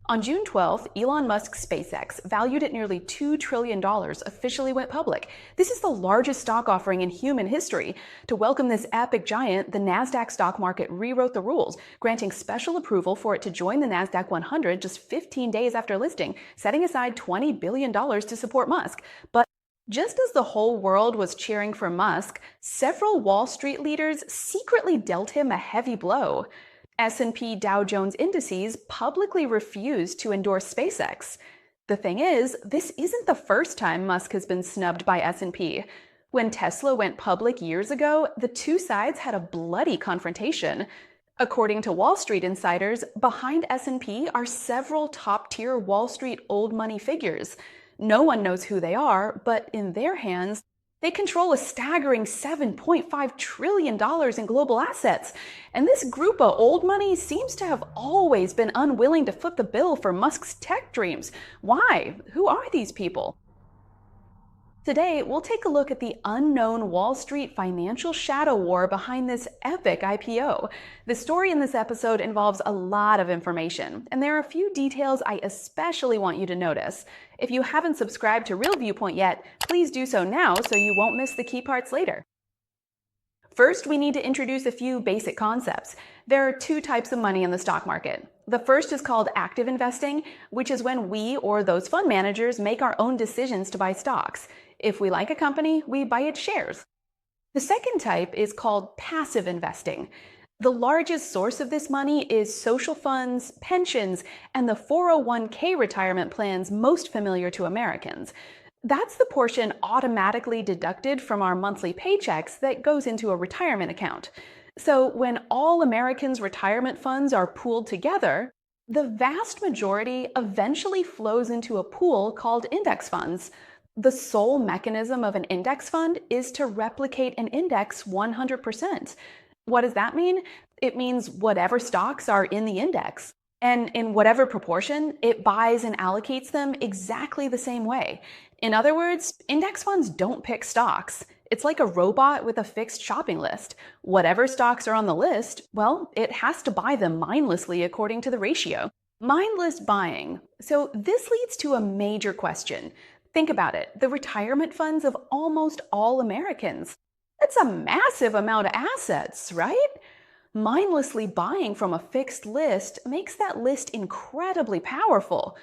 On June 12th, Elon Musk's SpaceX, valued at nearly $2 trillion, officially went public. This is the largest stock offering in human history. To welcome this epic giant, the NASDAQ stock market rewrote the rules, granting special approval for it to join the NASDAQ 100 just 15 days after listing, setting aside $20 billion to support Musk. But just as the whole world was cheering for Musk, several Wall Street leaders secretly dealt him a heavy blow. S&P Dow Jones indices publicly refused to endorse SpaceX. The thing is, this isn't the first time Musk has been snubbed by S&P. When Tesla went public years ago, the two sides had a bloody confrontation. According to Wall Street insiders, behind S&P are several top-tier Wall Street old money figures. No one knows who they are, but in their hands, they control a staggering $7.5 trillion in global assets. And this group of old money seems to have always been unwilling to foot the bill for Musk's tech dreams. Why? Who are these people? Today, we'll take a look at the unknown Wall Street financial shadow war behind this epic IPO. The story in this episode involves a lot of information, and there are a few details I especially want you to notice. If you haven't subscribed to Real Viewpoint yet, please do so now so you won't miss the key parts later. First, we need to introduce a few basic concepts. There are two types of money in the stock market. The first is called active investing, which is when we or those fund managers make our own decisions to buy stocks. If we like a company, we buy its shares. The second type is called passive investing. The largest source of this money is social funds, pensions, and the 401k retirement plans most familiar to Americans. That's the portion automatically deducted from our monthly paychecks that goes into a retirement account. So when all Americans' retirement funds are pooled together, the vast majority eventually flows into a pool called index funds. The sole mechanism of an index fund is to replicate an index 100%. What does that mean? It means whatever stocks are in the index, and in whatever proportion, it buys and allocates them exactly the same way. In other words, index funds don't pick stocks. It's like a robot with a fixed shopping list. Whatever stocks are on the list, well, it has to buy them mindlessly according to the ratio. Mindless buying. So this leads to a major question. Think about it, the retirement funds of almost all Americans. That's a massive amount of assets, right? Mindlessly buying from a fixed list makes that list incredibly powerful.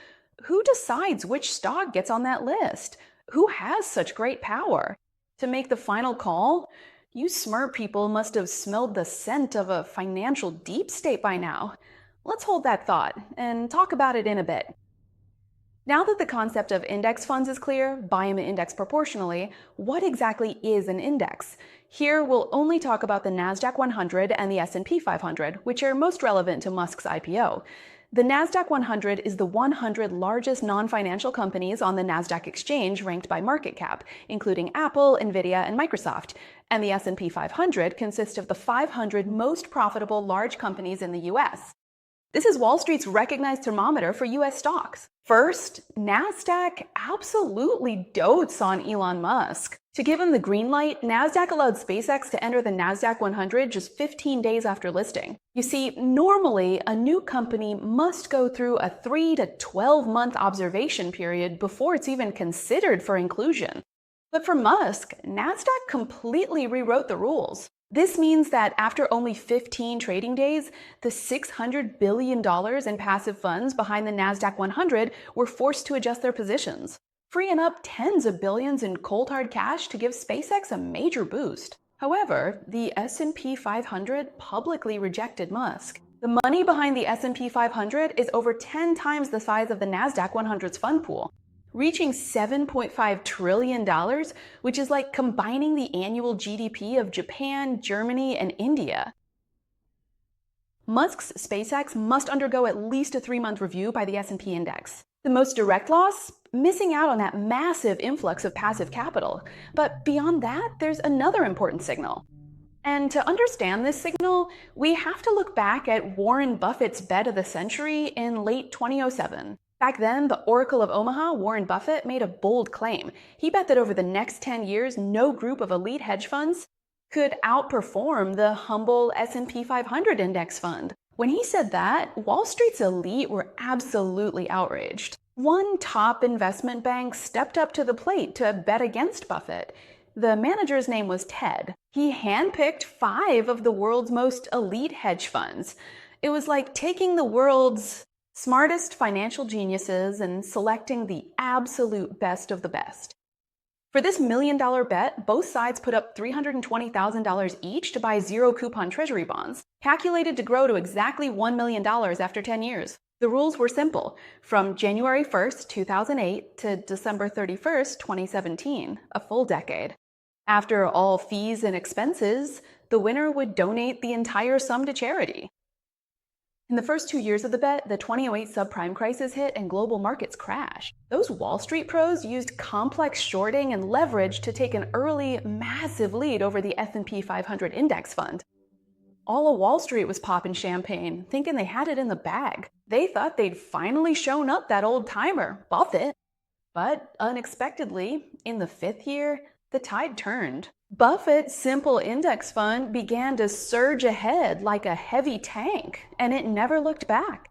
Who decides which stock gets on that list? Who has such great power? To make the final call, you smart people must have smelled the scent of a financial deep state by now. Let's hold that thought and talk about it in a bit. Now that the concept of index funds is clear, buy them index proportionally, what exactly is an index? Here we'll only talk about the NASDAQ 100 and the S&P 500, which are most relevant to Musk's IPO. The NASDAQ 100 is the 100 largest non-financial companies on the NASDAQ exchange ranked by market cap, including Apple, Nvidia, and Microsoft. And the S&P 500 consists of the 500 most profitable large companies in the US. This is Wall Street's recognized thermometer for US stocks. First, NASDAQ absolutely dotes on Elon Musk. To give him the green light, NASDAQ allowed SpaceX to enter the NASDAQ 100 just 15 days after listing. You see, normally, a new company must go through a 3 to 12-month observation period before it's even considered for inclusion. But for Musk, NASDAQ completely rewrote the rules. This means that after only 15 trading days, the $600 billion in passive funds behind the NASDAQ 100 were forced to adjust their positions, freeing up tens of billions in cold hard cash to give SpaceX a major boost. However, the S&P 500 publicly rejected Musk. The money behind the S&P 500 is over 10 times the size of the NASDAQ 100's fund pool, reaching $7.5 trillion, which is like combining the annual GDP of Japan, Germany, and India. Musk's SpaceX must undergo at least a 3-month review by the S&P index. The most direct loss? Missing out on that massive influx of passive capital. But beyond that, there's another important signal. And to understand this signal, we have to look back at Warren Buffett's bet of the century in late 2007. Back then, the Oracle of Omaha, Warren Buffett, made a bold claim. He bet that over the next 10 years, no group of elite hedge funds could outperform the humble S&P 500 index fund. When he said that, Wall Street's elite were absolutely outraged. One top investment bank stepped up to the plate to bet against Buffett. The manager's name was Ted. He handpicked 5 of the world's most elite hedge funds. It was like taking the world's smartest financial geniuses and selecting the absolute best of the best. For this $1 million bet, both sides put up $320,000 each to buy zero-coupon treasury bonds, calculated to grow to exactly $1 million after 10 years. The rules were simple. From January 1st, 2008 to December 31st, 2017, a full decade. After all fees and expenses, the winner would donate the entire sum to charity. In the first 2 years of the bet, the 2008 subprime crisis hit and global markets crashed. Those Wall Street pros used complex shorting and leverage to take an early, massive lead over the S&P 500 index fund. All of Wall Street was popping champagne, thinking they had it in the bag. They thought they'd finally shown up that old timer, Buffett. But unexpectedly, in the 5th year, the tide turned. Buffett's simple index fund began to surge ahead like a heavy tank, and it never looked back.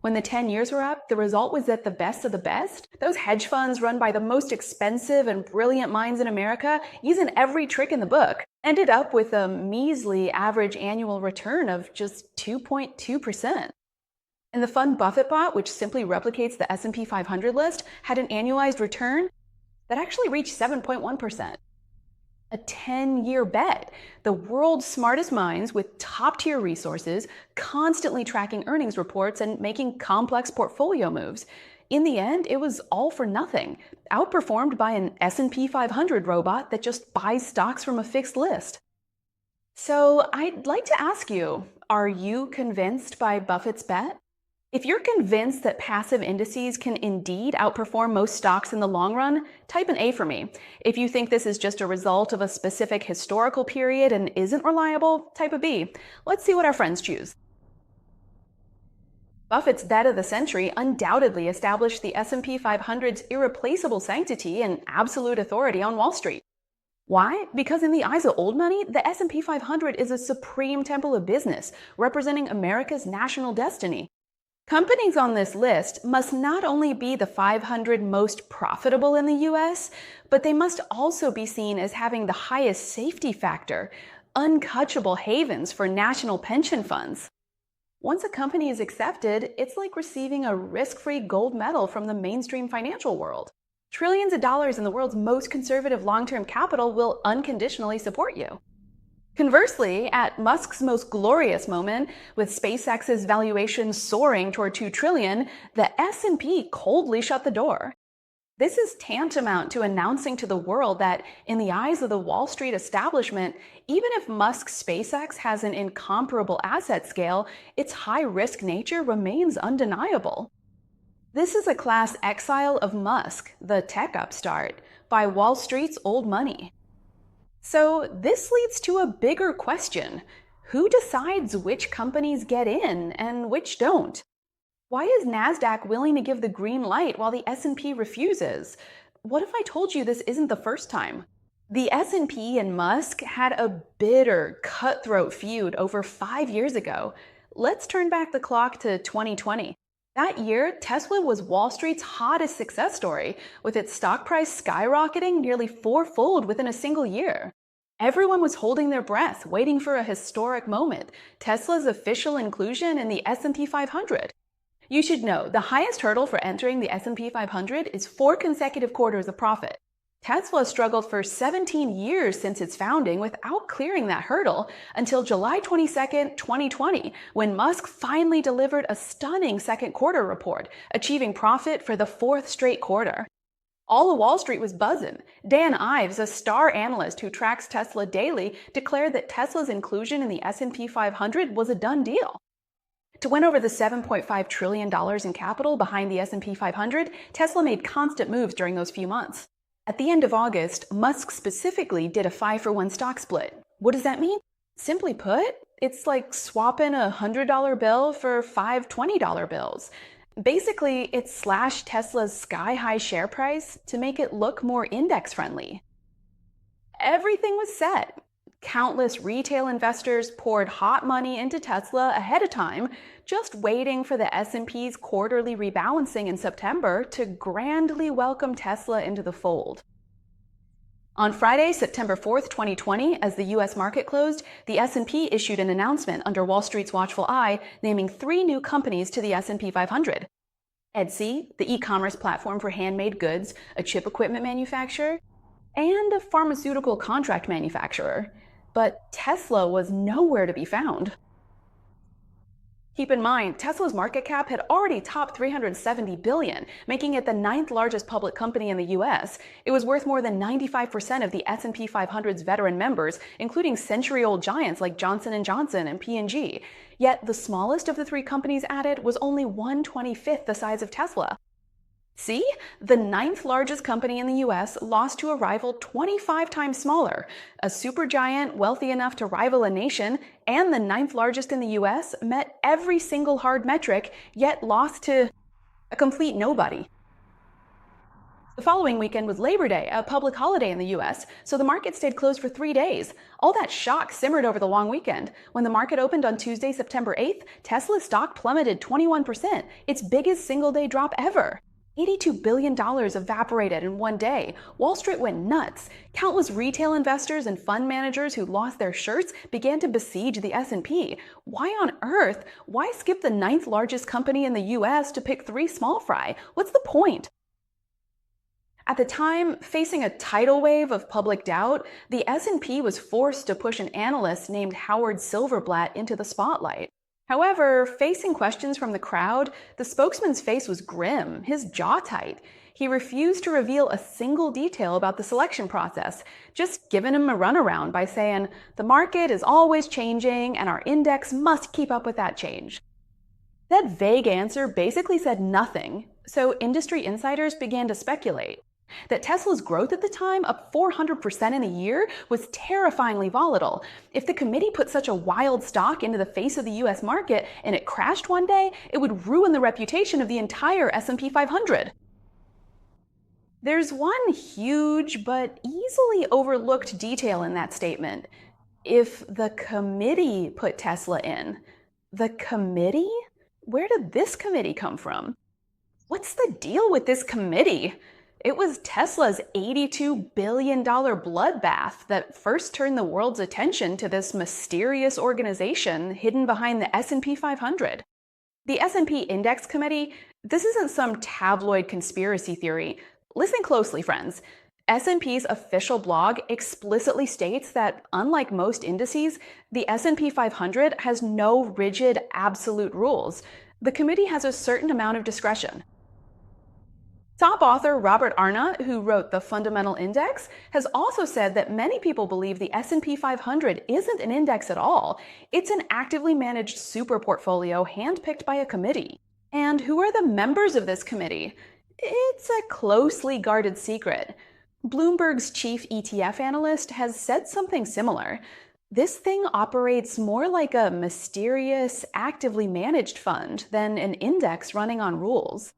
When the 10 years were up, the result was that the best of the best, those hedge funds run by the most expensive and brilliant minds in America, using every trick in the book, ended up with a measly average annual return of just 2.2%. And the fund Buffett bought, which simply replicates the S&P 500 list, had an annualized return that actually reached 7.1%. A 10-year bet. The world's smartest minds with top-tier resources, constantly tracking earnings reports and making complex portfolio moves. In the end, it was all for nothing, outperformed by an S&P 500 robot that just buys stocks from a fixed list. So I'd like to ask you, are you convinced by Buffett's bet? If you're convinced that passive indices can indeed outperform most stocks in the long run, type an A for me. If you think this is just a result of a specific historical period and isn't reliable, type a B. Let's see what our friends choose. Buffett's bet of the century undoubtedly established the S&P 500's irreplaceable sanctity and absolute authority on Wall Street. Why? Because in the eyes of old money, the S&P 500 is a supreme temple of business, representing America's national destiny. Companies on this list must not only be the 500 most profitable in the US, but they must also be seen as having the highest safety factor, untouchable havens for national pension funds. Once a company is accepted, it's like receiving a risk-free gold medal from the mainstream financial world. Trillions of dollars in the world's most conservative long-term capital will unconditionally support you. Conversely, at Musk's most glorious moment, with SpaceX's valuation soaring toward $2 trillion, the S&P coldly shut the door. This is tantamount to announcing to the world that, in the eyes of the Wall Street establishment, even if Musk's SpaceX has an incomparable asset scale, its high-risk nature remains undeniable. This is a class exile of Musk, the tech upstart, by Wall Street's old money. So this leads to a bigger question. Who decides which companies get in and which don't? Why is NASDAQ willing to give the green light while the S&P refuses? What if I told you this isn't the first time? The S&P and Musk had a bitter, cutthroat feud over 5 years ago. Let's turn back the clock to 2020. That year, Tesla was Wall Street's hottest success story, with its stock price skyrocketing nearly 4-fold within a single year. Everyone was holding their breath, waiting for a historic moment, Tesla's official inclusion in the S&P 500. You should know, the highest hurdle for entering the S&P 500 is 4 consecutive quarters of profit. Tesla struggled for 17 years since its founding without clearing that hurdle until July 22, 2020, when Musk finally delivered a stunning second quarter report, achieving profit for the 4th straight quarter. All of Wall Street was buzzing. Dan Ives, a star analyst who tracks Tesla daily, declared that Tesla's inclusion in the S&P 500 was a done deal. To win over the $7.5 trillion in capital behind the S&P 500, Tesla made constant moves during those few months. At the end of August, Musk specifically did a 5-for-1 stock split. What does that mean? Simply put, it's like swapping a $100 bill for 5 $20 bills. Basically, it slashed Tesla's sky-high share price to make it look more index-friendly. Everything was set. Countless retail investors poured hot money into Tesla ahead of time, just waiting for the S&P's quarterly rebalancing in September to grandly welcome Tesla into the fold. On Friday, September 4th, 2020, as the US market closed, the S&P issued an announcement under Wall Street's watchful eye, naming 3 new companies to the S&P 500. Etsy, the e-commerce platform for handmade goods, a chip equipment manufacturer, and a pharmaceutical contract manufacturer. But Tesla was nowhere to be found. Keep in mind, Tesla's market cap had already topped $370 billion, making it the 9th largest public company in the US. It was worth more than 95% of the S&P 500's veteran members, including century-old giants like Johnson & Johnson and P&G. Yet the smallest of the 3 companies added was only 1/25th the size of Tesla. See? The 9th largest company in the US lost to a rival 25 times smaller. A supergiant wealthy enough to rival a nation, and the 9th largest in the US met every single hard metric, yet lost to a complete nobody. The following weekend was Labor Day, a public holiday in the US, so the market stayed closed for 3 days. All that shock simmered over the long weekend. When the market opened on Tuesday, September 8th, Tesla's stock plummeted 21%, its biggest single-day drop ever. $82 billion evaporated in one day. Wall Street went nuts. Countless retail investors and fund managers who lost their shirts began to besiege the S&P. Why on earth? Why skip the 9th largest company in the US to pick 3 small fry? What's the point? At the time, facing a tidal wave of public doubt, the S&P was forced to push an analyst named Howard Silverblatt into the spotlight. However, facing questions from the crowd, the spokesman's face was grim, his jaw tight. He refused to reveal a single detail about the selection process, just giving him a runaround by saying, "The market is always changing and our index must keep up with that change." That vague answer basically said nothing, so industry insiders began to speculate. That Tesla's growth at the time, up 400% in a year, was terrifyingly volatile. If the committee put such a wild stock into the face of the US market and it crashed one day, it would ruin the reputation of the entire S&P 500. There's one huge but easily overlooked detail in that statement. If the committee put Tesla in. The committee? Where did this committee come from? What's the deal with this committee? It was Tesla's $82 billion bloodbath that first turned the world's attention to this mysterious organization hidden behind the S&P 500. The S&P Index Committee, this isn't some tabloid conspiracy theory. Listen closely, friends. S&P's official blog explicitly states that, unlike most indices, the S&P 500 has no rigid, absolute rules. The committee has a certain amount of discretion. Top author Robert Arnott, who wrote The Fundamental Index, has also said that many people believe the S&P 500 isn't an index at all. It's an actively managed super portfolio handpicked by a committee. And who are the members of this committee? It's a closely guarded secret. Bloomberg's chief ETF analyst has said something similar. This thing operates more like a mysterious, actively managed fund than an index running on rules.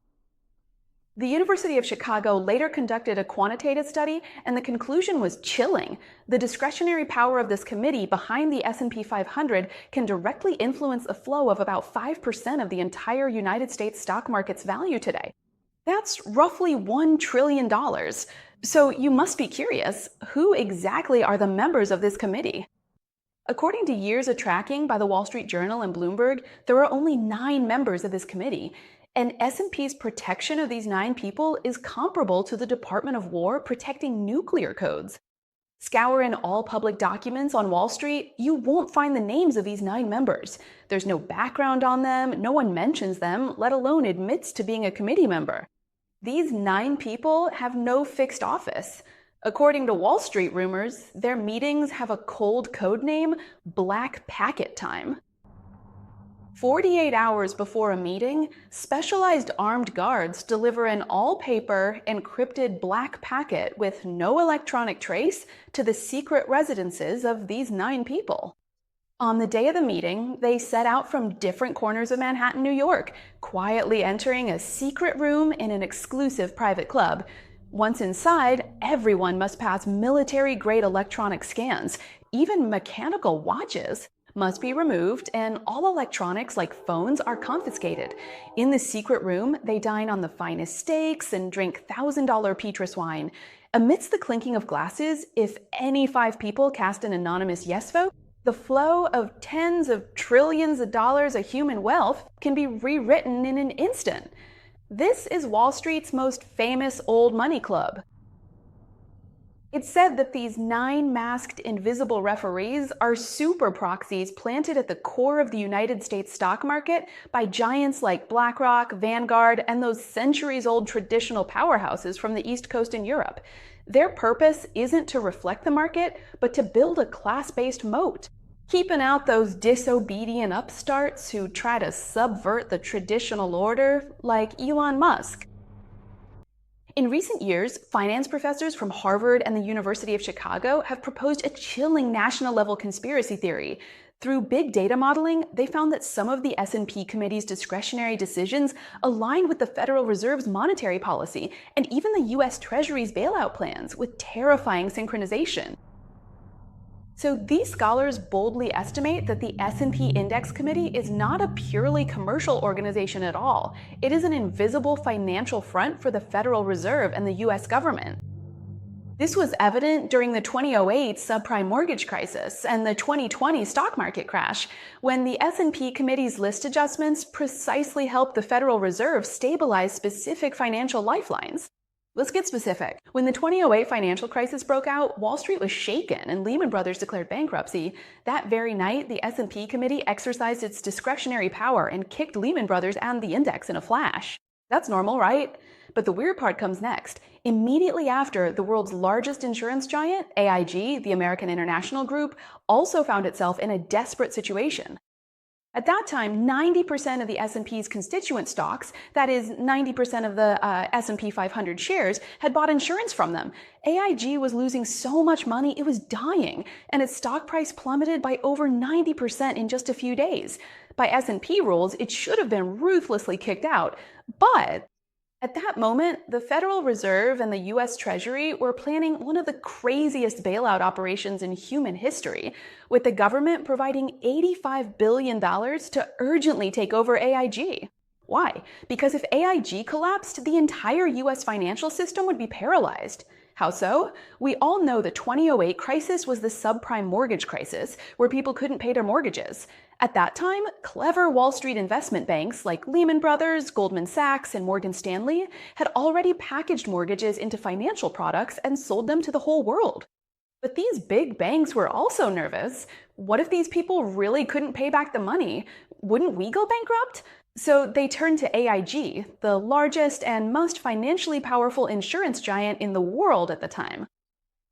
The University of Chicago later conducted a quantitative study, and the conclusion was chilling. The discretionary power of this committee behind the S&P 500 can directly influence the flow of about 5% of the entire United States stock market's value today. That's roughly $1 trillion. So you must be curious, who exactly are the members of this committee? According to years of tracking by the Wall Street Journal and Bloomberg, there are only 9 members of this committee. And S&P's protection of these 9 people is comparable to the Department of War protecting nuclear codes. Scour in all public documents on Wall Street, you won't find the names of these 9 members. There's no background on them, no one mentions them, let alone admits to being a committee member. These 9 people have no fixed office. According to Wall Street rumors, their meetings have a cold code name, Black Packet Time. 48 hours before a meeting, specialized armed guards deliver an all-paper, encrypted black packet with no electronic trace to the secret residences of these 9 people. On the day of the meeting, they set out from different corners of Manhattan, New York, quietly entering a secret room in an exclusive private club. Once inside, everyone must pass military-grade electronic scans. Even mechanical watches must be removed, and all electronics like phones are confiscated. In the secret room, they dine on the finest steaks and drink $1,000 Petrus wine. Amidst the clinking of glasses, if any 5 people cast an anonymous yes vote, the flow of tens of trillions of dollars of human wealth can be rewritten in an instant. This is Wall Street's most famous old money club. It's said that these 9 masked invisible referees are super proxies planted at the core of the United States stock market by giants like BlackRock, Vanguard, and those centuries-old traditional powerhouses from the East Coast and Europe. Their purpose isn't to reflect the market, but to build a class-based moat, keeping out those disobedient upstarts who try to subvert the traditional order, like Elon Musk. In recent years, finance professors from Harvard and the University of Chicago have proposed a chilling national-level conspiracy theory. Through big data modeling, they found that some of the S&P Committee's discretionary decisions aligned with the Federal Reserve's monetary policy and even the U.S. Treasury's bailout plans, with terrifying synchronization. So these scholars boldly estimate that the S&P Index Committee is not a purely commercial organization at all. It is an invisible financial front for the Federal Reserve and the U.S. government. This was evident during the 2008 subprime mortgage crisis and the 2020 stock market crash, when the S&P Committee's list adjustments precisely helped the Federal Reserve stabilize specific financial lifelines. Let's get specific. When the 2008 financial crisis broke out, Wall Street was shaken and Lehman Brothers declared bankruptcy. That very night, the S&P Committee exercised its discretionary power and kicked Lehman Brothers and the index in a flash. That's normal, right? But the weird part comes next. Immediately after, the world's largest insurance giant, AIG, the American International Group, also found itself in a desperate situation. At that time, 90% of the S&P's constituent stocks, that is 90% of the S&P 500 shares, had bought insurance from them. AIG was losing so much money it was dying, and its stock price plummeted by over 90% in just a few days. By S&P rules, it should have been ruthlessly kicked out, but at that moment, the Federal Reserve and the U.S. Treasury were planning one of the craziest bailout operations in human history, with the government providing $85 billion to urgently take over AIG. Why? Because if AIG collapsed, the entire U.S. financial system would be paralyzed. How so? We all know the 2008 crisis was the subprime mortgage crisis, where people couldn't pay their mortgages. At that time, clever Wall Street investment banks like Lehman Brothers, Goldman Sachs, and Morgan Stanley had already packaged mortgages into financial products and sold them to the whole world. But these big banks were also nervous. What if these people really couldn't pay back the money? Wouldn't we go bankrupt? So they turned to AIG, the largest and most financially powerful insurance giant in the world at the time.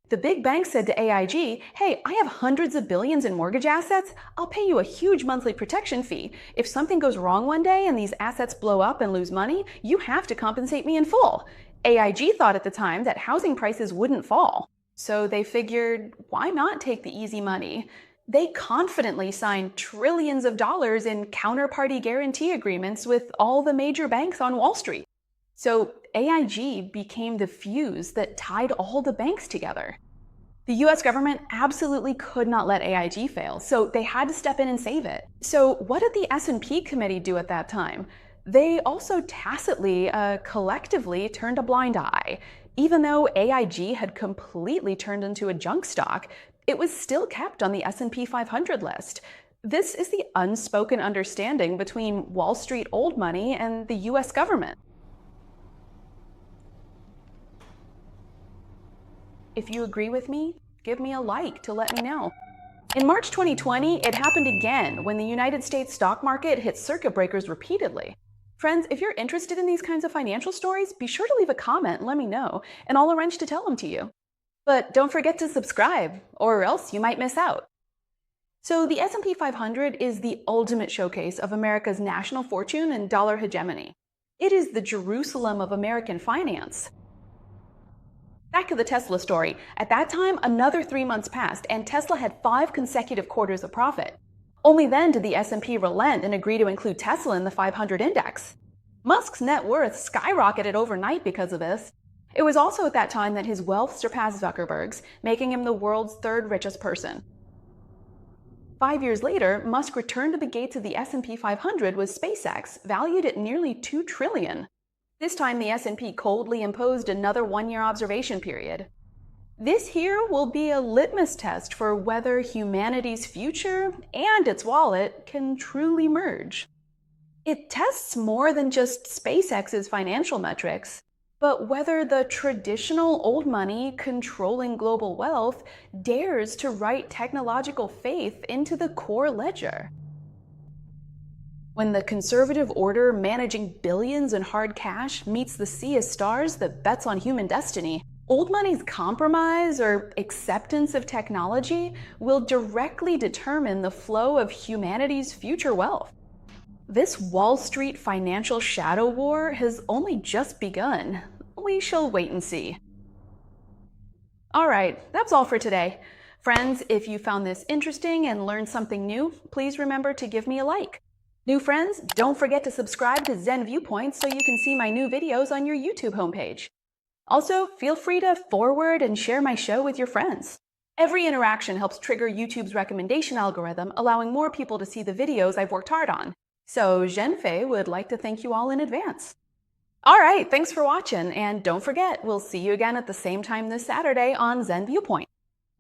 The big banks said to AIG, hey, I have hundreds of billions in mortgage assets. I'll pay you a huge monthly protection fee. If something goes wrong one day and these assets blow up and lose money, you have to compensate me in full. AIG thought at the time that housing prices wouldn't fall. So they figured, why not take the easy money? They confidently signed trillions of dollars in counterparty guarantee agreements with all the major banks on Wall Street. So AIG became the fuse that tied all the banks together. The US government absolutely could not let AIG fail, so they had to step in and save it. So what did the S&P Committee do at that time? They also tacitly, collectively turned a blind eye. Even though AIG had completely turned into a junk stock, it was still kept on the S&P 500 list. This is the unspoken understanding between Wall Street old money and the US government. If you agree with me, give me a like to let me know. In March 2020, it happened again when the United States stock market hit circuit breakers repeatedly. Friends, if you're interested in these kinds of financial stories, be sure to leave a comment and let me know, and I'll arrange to tell them to you. But don't forget to subscribe, or else you might miss out. So the S&P 500 is the ultimate showcase of America's national fortune and dollar hegemony. It is the Jerusalem of American finance. Back to the Tesla story. At that time, another 3 months passed, and Tesla had 5 consecutive quarters of profit. Only then did the S&P relent and agree to include Tesla in the 500 index. Musk's net worth skyrocketed overnight because of this. It was also at that time that his wealth surpassed Zuckerberg's, making him the world's third richest person. 5 years later, Musk returned to the gates of the S&P 500 with SpaceX, valued at nearly $2 trillion. This time, the S&P coldly imposed another one-year observation period. This here will be a litmus test for whether humanity's future and its wallet can truly merge. It tests more than just SpaceX's financial metrics, but whether the traditional old money controlling global wealth dares to write technological faith into the core ledger. When the conservative order managing billions in hard cash meets the sea of stars that bets on human destiny, old money's compromise or acceptance of technology will directly determine the flow of humanity's future wealth. This Wall Street financial shadow war has only just begun. We shall wait and see. All right, that's all for today. Friends, if you found this interesting and learned something new, please remember to give me a like. New friends, don't forget to subscribe to Zen Viewpoints so you can see my new videos on your YouTube homepage. Also, feel free to forward and share my show with your friends. Every interaction helps trigger YouTube's recommendation algorithm, allowing more people to see the videos I've worked hard on. So Zhenfei would like to thank you all in advance. All right, thanks for watching, and don't forget, we'll see you again at the same time this Saturday on Zen Viewpoint.